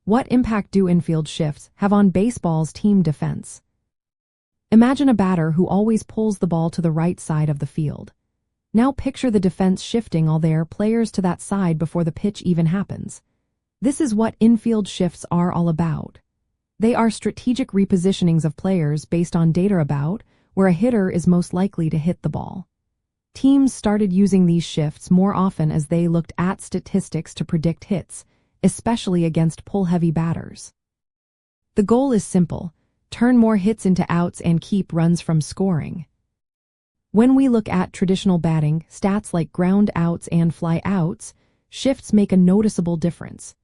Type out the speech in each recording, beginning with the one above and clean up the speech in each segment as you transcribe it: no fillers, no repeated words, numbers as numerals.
What impact do infield shifts have on baseball's team defense? Imagine a batter who always pulls the ball to the right side of the field. Now picture the defense shifting all their players to that side before the pitch even happens. This is what infield shifts are all about. They are strategic repositionings of players based on data about where a hitter is most likely to hit the ball. Teams started using these shifts more often as they looked at statistics to predict hits, especially against pull-heavy batters. The goal is simple: turn more hits into outs and keep runs from scoring. When we look at traditional batting, stats like ground outs and fly outs, shifts make a noticeable difference.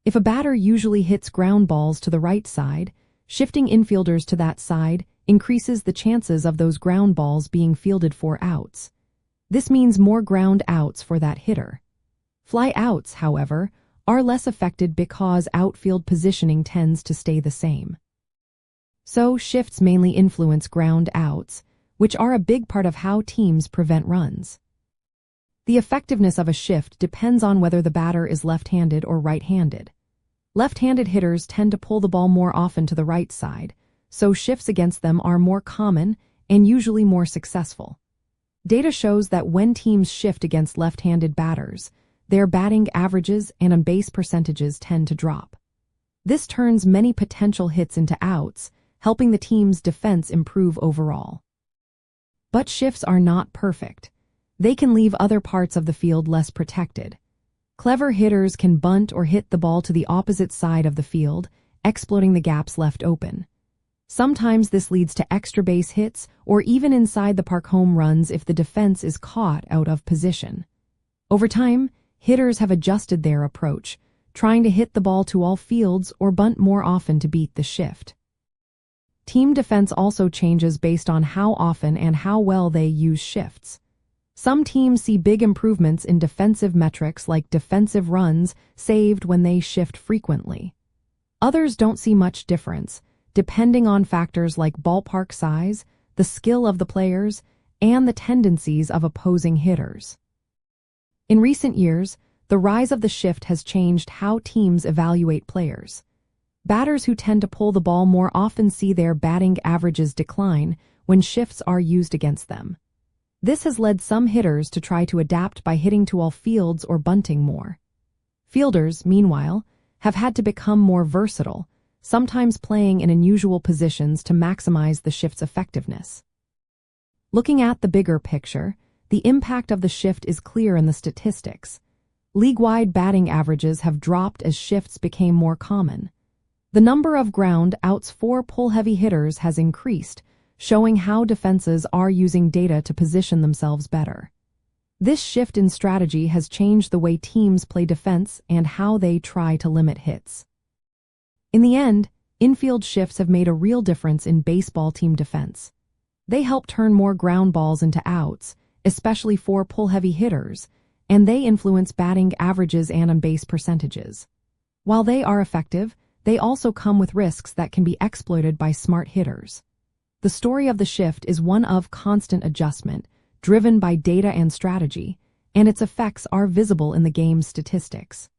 If a batter usually hits ground balls to the right side, shifting infielders to that side increases the chances of those ground balls being fielded for outs. This means more ground outs for that hitter. Fly outs, however, are less affected because outfield positioning tends to stay the same. So shifts mainly influence ground outs, which are a big part of how teams prevent runs. The effectiveness of a shift depends on whether the batter is left-handed or right-handed. Left-handed hitters tend to pull the ball more often to the right side, so shifts against them are more common and usually more successful. Data shows that when teams shift against left-handed batters, their batting averages and on-base percentages tend to drop. This turns many potential hits into outs, helping the team's defense improve overall. But shifts are not perfect. They can leave other parts of the field less protected. Clever hitters can bunt or hit the ball to the opposite side of the field, exploiting the gaps left open. Sometimes this leads to extra base hits or even inside the park home runs if the defense is caught out of position. Over time, hitters have adjusted their approach, trying to hit the ball to all fields or bunt more often to beat the shift. Team defense also changes based on how often and how well they use shifts. Some teams see big improvements in defensive metrics like defensive runs saved when they shift frequently. Others don't see much difference, depending on factors like ballpark size, the skill of the players, and the tendencies of opposing hitters. In recent years, the rise of the shift has changed how teams evaluate players. Batters who tend to pull the ball more often see their batting averages decline when shifts are used against them. This has led some hitters to try to adapt by hitting to all fields or bunting more. Fielders, meanwhile, have had to become more versatile, sometimes playing in unusual positions to maximize the shift's effectiveness. Looking at the bigger picture, the impact of the shift is clear in the statistics. League-wide batting averages have dropped as shifts became more common. The number of ground outs for pull-heavy hitters has increased, showing how defenses are using data to position themselves better. This shift in strategy has changed the way teams play defense and how they try to limit hits. In the end, infield shifts have made a real difference in baseball team defense. They help turn more ground balls into outs, especially for pull-heavy hitters, and they influence batting averages and on-base percentages. While they are effective, they also come with risks that can be exploited by smart hitters. The story of the shift is one of constant adjustment, driven by data and strategy, and its effects are visible in the game's statistics.